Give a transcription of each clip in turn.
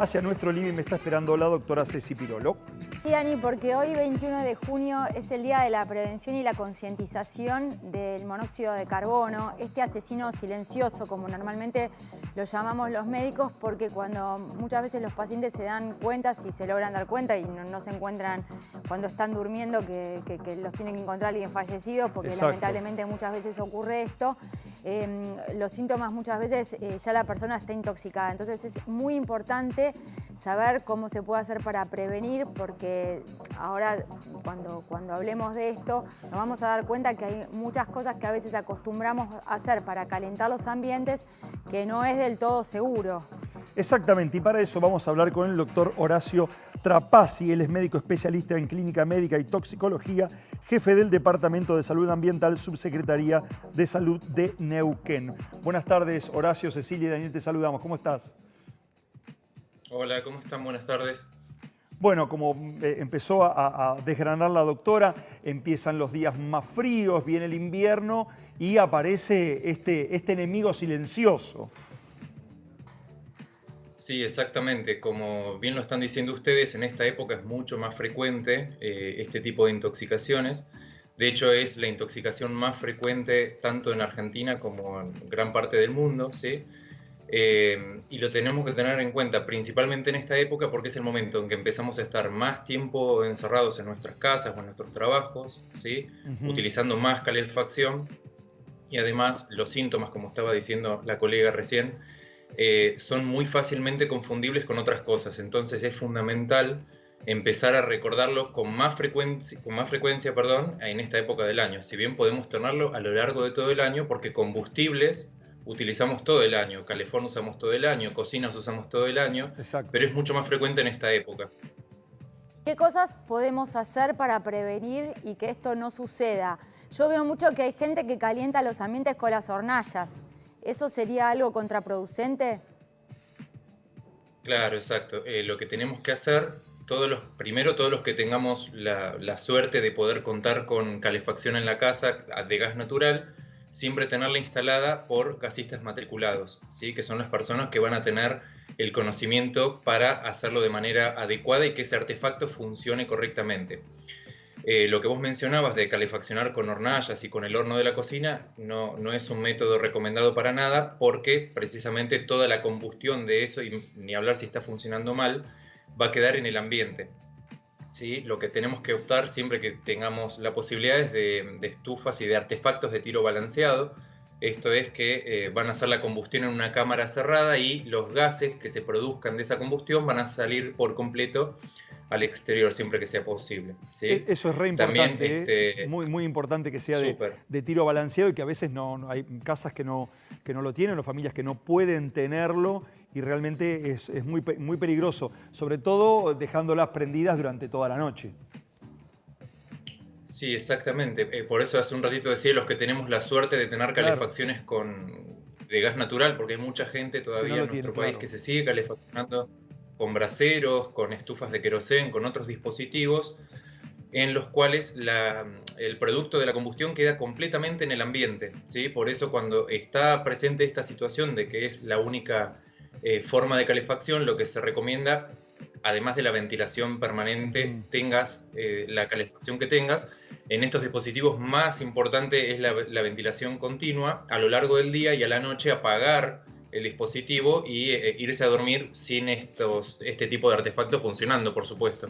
Hacia nuestro living me está esperando la doctora Ceci Pirolo. Sí, Dani, porque hoy, 21 de junio, es el Día de la Prevención y la Concientización del Monóxido de Carbono, este asesino silencioso, como normalmente lo llamamos los médicos, porque cuando muchas veces los pacientes se dan cuenta, si se logran dar cuenta y no se encuentran cuando están durmiendo, que los tienen que encontrar alguien fallecido, porque Exacto. Lamentablemente muchas veces ocurre esto, los síntomas muchas veces ya la persona está intoxicada. Entonces es muy importante saber cómo se puede hacer para prevenir, porque ahora cuando hablemos de esto nos vamos a dar cuenta que hay muchas cosas que a veces acostumbramos a hacer para calentar los ambientes que no es del todo seguro. Exactamente, y para eso vamos a hablar con el doctor Horacio Trapazzi. Él es médico especialista en clínica médica y toxicología, jefe del Departamento de Salud Ambiental, Subsecretaría de Salud de Neuquén. Buenas tardes, Horacio, Cecilia y Daniel, te saludamos. ¿Cómo estás? Hola, ¿cómo están? Buenas tardes. Bueno, como empezó a desgranar la doctora, empiezan los días más fríos, viene el invierno y aparece este enemigo silencioso. Sí, exactamente. Como bien lo están diciendo ustedes, en esta época es mucho más frecuente este tipo de intoxicaciones. De hecho, es la intoxicación más frecuente tanto en Argentina como en gran parte del mundo, ¿sí? Y lo tenemos que tener en cuenta principalmente en esta época porque es el momento en que empezamos a estar más tiempo encerrados en nuestras casas o en nuestros trabajos, ¿sí? Utilizando más calefacción, y además los síntomas, como estaba diciendo la colega recién, son muy fácilmente confundibles con otras cosas. Entonces es fundamental empezar a recordarlo con más frecuencia, en esta época del año. Si bien podemos tenerlo a lo largo de todo el año, porque combustibles utilizamos todo el año, calefón usamos todo el año, cocinas usamos todo el año. Exacto. Pero es mucho más frecuente en esta época. ¿Qué cosas podemos hacer para prevenir y que esto no suceda? Yo veo mucho que hay gente que calienta los ambientes con las hornallas. ¿Eso sería algo contraproducente? Claro, exacto. Lo que tenemos que hacer, todos los que tengamos la suerte de poder contar con calefacción en la casa de gas natural, siempre tenerla instalada por gasistas matriculados, ¿sí? Que son las personas que van a tener el conocimiento para hacerlo de manera adecuada y que ese artefacto funcione correctamente. Lo que vos mencionabas de calefaccionar con hornallas y con el horno de la cocina no es un método recomendado para nada, porque precisamente toda la combustión de eso, y ni hablar si está funcionando mal, va a quedar en el ambiente, ¿sí? Lo que tenemos que optar siempre que tengamos la posibilidad es de estufas y de artefactos de tiro balanceado. Esto es que van a hacer la combustión en una cámara cerrada y los gases que se produzcan de esa combustión van a salir por completo al exterior siempre que sea posible, ¿sí? Eso es re importante, También, muy importante que sea de tiro balanceado, y que a veces no hay casas que no lo tienen, o familias que no pueden tenerlo, y realmente es muy peligroso, sobre todo dejándolas prendidas durante toda la noche. Sí, exactamente. Por eso hace un ratito decía los que tenemos la suerte de tener calefacciones de gas natural, porque hay mucha gente todavía en nuestro país que se sigue calefaccionando con braseros, con estufas de querosén, con otros dispositivos en los cuales el producto de la combustión queda completamente en el ambiente, ¿sí? Por eso cuando está presente esta situación de que es la única forma de calefacción, lo que se recomienda, además de la ventilación permanente, tengas la calefacción que tengas, en estos dispositivos más importante es la ventilación continua a lo largo del día, y a la noche apagar el dispositivo y irse a dormir sin este tipo de artefactos funcionando, por supuesto.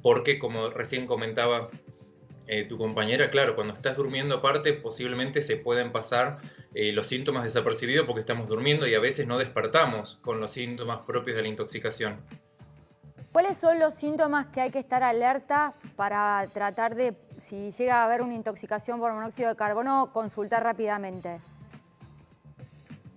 Porque, como recién comentaba tu compañera, claro, cuando estás durmiendo aparte, posiblemente se pueden pasar los síntomas desapercibidos porque estamos durmiendo y a veces no despertamos con los síntomas propios de la intoxicación. ¿Cuáles son los síntomas que hay que estar alerta para tratar de, si llega a haber una intoxicación por monóxido de carbono, consultar rápidamente?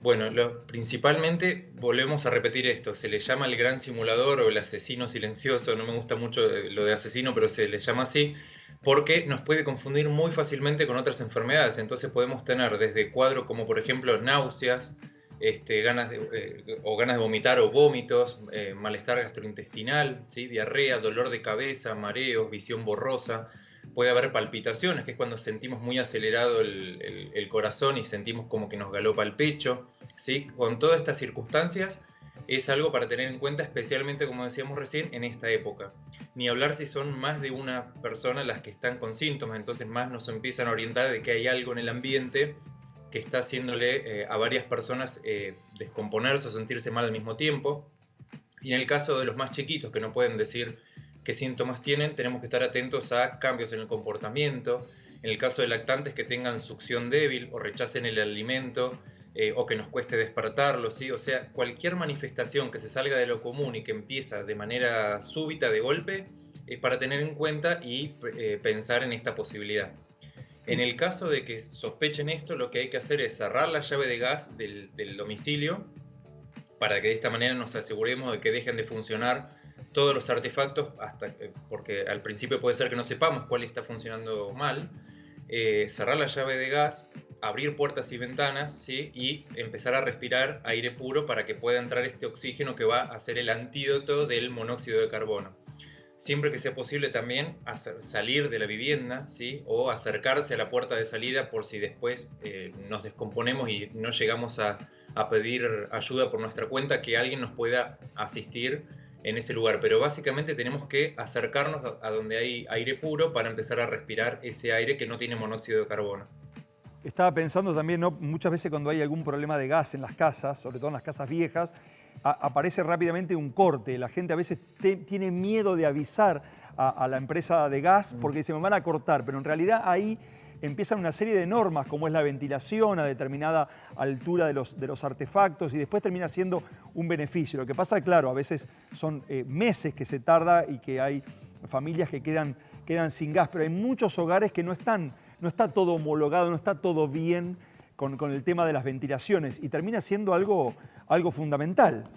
Bueno, principalmente volvemos a repetir esto, se le llama el gran simulador o el asesino silencioso, no me gusta mucho lo de asesino, pero se le llama así, porque nos puede confundir muy fácilmente con otras enfermedades. Entonces podemos tener desde cuadros como por ejemplo náuseas, ganas de vomitar o vómitos, malestar gastrointestinal, ¿sí? Diarrea, dolor de cabeza, mareos, visión borrosa. Puede haber palpitaciones, que es cuando sentimos muy acelerado el corazón y sentimos como que nos galopa el pecho, ¿sí? Con todas estas circunstancias es algo para tener en cuenta, especialmente, como decíamos recién, en esta época. Ni hablar si son más de una persona las que están con síntomas, entonces más nos empiezan a orientar de que hay algo en el ambiente que está haciéndole a varias personas descomponerse o sentirse mal al mismo tiempo. Y en el caso de los más chiquitos, que no pueden decir qué síntomas tienen, tenemos que estar atentos a cambios en el comportamiento. En el caso de lactantes, que tengan succión débil o rechacen el alimento, o que nos cueste despertarlo, ¿sí? O sea, cualquier manifestación que se salga de lo común y que empieza de manera súbita, de golpe, es para tener en cuenta y pensar en esta posibilidad. En el caso de que sospechen esto, lo que hay que hacer es cerrar la llave de gas del domicilio, para que de esta manera nos aseguremos de que dejen de funcionar todos los artefactos, porque al principio puede ser que no sepamos cuál está funcionando mal. Cerrar la llave de gas, abrir puertas y ventanas, ¿sí? Y empezar a respirar aire puro para que pueda entrar este oxígeno que va a ser el antídoto del monóxido de carbono. Siempre que sea posible también salir de la vivienda, ¿sí? O acercarse a la puerta de salida por si después nos descomponemos y no llegamos a pedir ayuda por nuestra cuenta, que alguien nos pueda asistir en ese lugar. Pero básicamente tenemos que acercarnos a donde hay aire puro para empezar a respirar ese aire que no tiene monóxido de carbono. Estaba pensando también, ¿no? Muchas veces cuando hay algún problema de gas en las casas, sobre todo en las casas viejas, aparece rápidamente un corte. La gente a veces tiene miedo de avisar a la empresa de gas porque se me van a cortar, pero en realidad ahí empiezan una serie de normas, como es la ventilación a determinada altura de los artefactos, y después termina siendo un beneficio. Lo que pasa, claro, a veces son meses que se tarda y que hay familias que quedan sin gas, pero hay muchos hogares que no está todo homologado, no está todo bien con el tema de las ventilaciones, y termina siendo algo fundamental.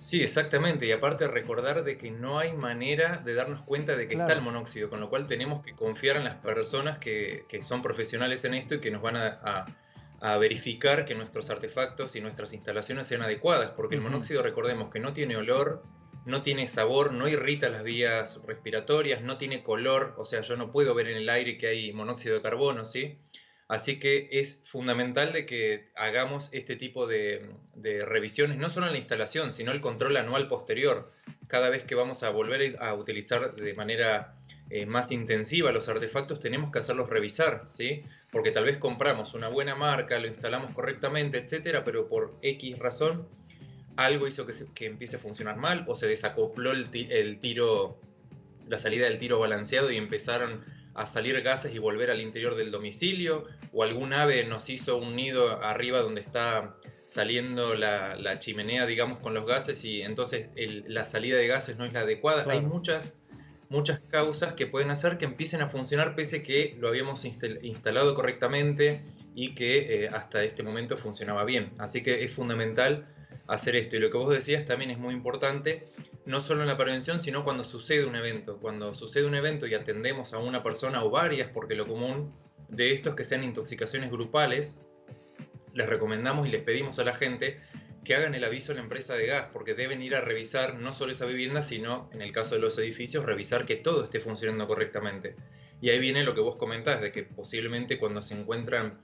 Sí, exactamente, y aparte recordar de que no hay manera de darnos cuenta de que Claro. está el monóxido, con lo cual tenemos que confiar en las personas que son profesionales en esto y que nos van a verificar que nuestros artefactos y nuestras instalaciones sean adecuadas, porque el monóxido, recordemos que no tiene olor, no tiene sabor, no irrita las vías respiratorias, no tiene color, o sea, yo no puedo ver en el aire que hay monóxido de carbono, ¿sí? Así que es fundamental de que hagamos este tipo de revisiones, no solo en la instalación, sino el control anual posterior. Cada vez que vamos a volver a utilizar de manera más intensiva los artefactos, tenemos que hacerlos revisar, ¿sí? Porque tal vez compramos una buena marca, lo instalamos correctamente, etcétera, pero por X razón algo hizo que empiece a funcionar mal, o se desacopló el tiro, la salida del tiro balanceado, y empezaron a salir gases y volver al interior del domicilio, o algún ave nos hizo un nido arriba donde está saliendo la chimenea, digamos, con los gases, y entonces la salida de gases no es la adecuada. Claro. Hay muchas causas que pueden hacer que empiecen a funcionar pese que lo habíamos instalado correctamente y que hasta este momento funcionaba bien. Así que es fundamental hacer esto. Y lo que vos decías también es muy importante, no solo en la prevención, sino cuando sucede un evento. Cuando sucede un evento y atendemos a una persona o varias, porque lo común de esto es que sean intoxicaciones grupales, les recomendamos y les pedimos a la gente que hagan el aviso a la empresa de gas, porque deben ir a revisar no solo esa vivienda, sino, en el caso de los edificios, revisar que todo esté funcionando correctamente. Y ahí viene lo que vos comentás, de que posiblemente cuando se encuentran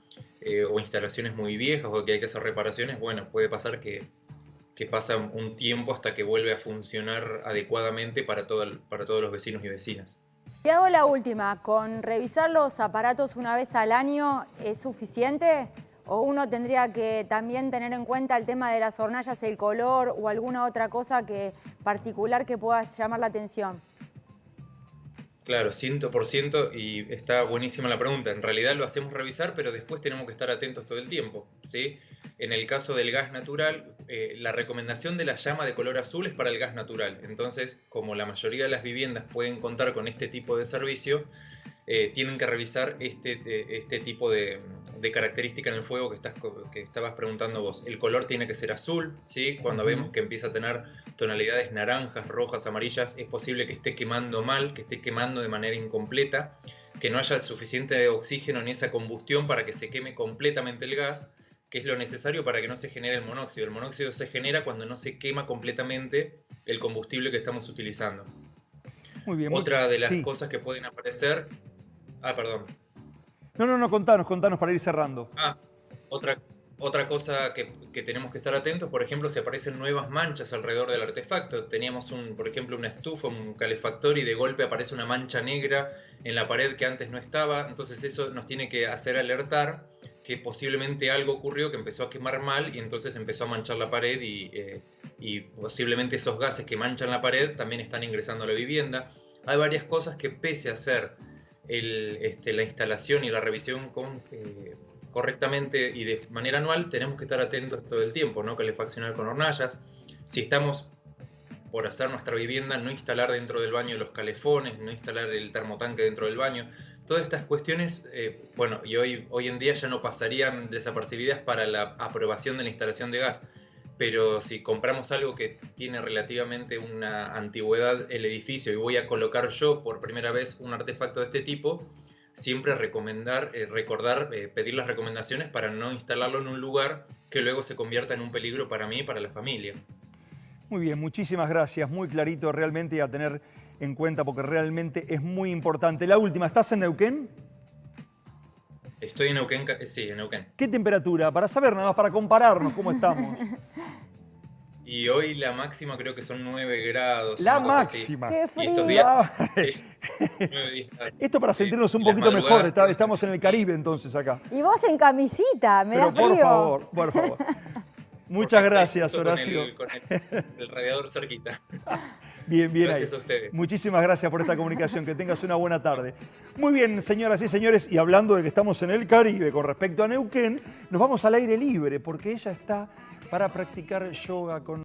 o instalaciones muy viejas o que hay que hacer reparaciones, bueno, puede pasar que pasa un tiempo hasta que vuelve a funcionar adecuadamente para todos los vecinos y vecinas. Te hago la última, ¿con revisar los aparatos una vez al año es suficiente? ¿O uno tendría que también tener en cuenta el tema de las hornallas, el color o alguna otra cosa particular que pueda llamar la atención? Claro, 100%, y está buenísima la pregunta. En realidad lo hacemos revisar, pero después tenemos que estar atentos todo el tiempo, ¿sí? En el caso del gas natural, la recomendación de la llama de color azul es para el gas natural. Entonces, como la mayoría de las viviendas pueden contar con este tipo de servicio, tienen que revisar este tipo de característica en el fuego que estabas preguntando vos. El color tiene que ser azul, ¿sí? Cuando vemos que empieza a tener tonalidades naranjas, rojas, amarillas, es posible que esté quemando mal, que esté quemando de manera incompleta, que no haya suficiente oxígeno en esa combustión para que se queme completamente el gas, que es lo necesario para que no se genere el monóxido. El monóxido se genera cuando no se quema completamente el combustible que estamos utilizando. Muy bien. Otra de las cosas que pueden aparecer... perdón. No, contanos para ir cerrando. Otra cosa que tenemos que estar atentos, por ejemplo, si aparecen nuevas manchas alrededor del artefacto. Teníamos, por ejemplo, una estufa, un calefactor, y de golpe aparece una mancha negra en la pared que antes no estaba. Entonces eso nos tiene que hacer alertar que posiblemente algo ocurrió, que empezó a quemar mal y entonces empezó a manchar la pared y posiblemente esos gases que manchan la pared también están ingresando a la vivienda. Hay varias cosas que, pese a hacer la instalación y la revisión correctamente y de manera anual, tenemos que estar atentos todo el tiempo, ¿no? Calefaccionar con hornallas. Si estamos por hacer nuestra vivienda, no instalar dentro del baño los calefones, no instalar el termotanque dentro del baño. Todas estas cuestiones, bueno, y hoy en día ya no pasarían desapercibidas para la aprobación de la instalación de gas. Pero si compramos algo que tiene relativamente una antigüedad el edificio y voy a colocar yo por primera vez un artefacto de este tipo, siempre recordar, pedir las recomendaciones para no instalarlo en un lugar que luego se convierta en un peligro para mí y para la familia. Muy bien, muchísimas gracias, muy clarito realmente, y a tener en cuenta porque realmente es muy importante. La última, ¿estás en Neuquén? Estoy en Neuquén, sí, en Neuquén. ¿Qué temperatura? Para saber, nada más para compararnos cómo estamos. Y hoy la máxima creo que son 9 grados. La máxima. ¡Qué frío! Y estos días, Esto para sentirnos un poquito mejor, estamos en el Caribe entonces acá. Y vos en camisita, me da Pero frío. por favor. Muchas gracias, Horacio. Con el radiador cerquita. Bien, bien. Gracias ahí. a ustedes. Muchísimas gracias por esta comunicación. Que tengas una buena tarde. Muy bien, señoras y señores. Y hablando de que estamos en el Caribe con respecto a Neuquén, nos vamos al aire libre porque ella está para practicar yoga con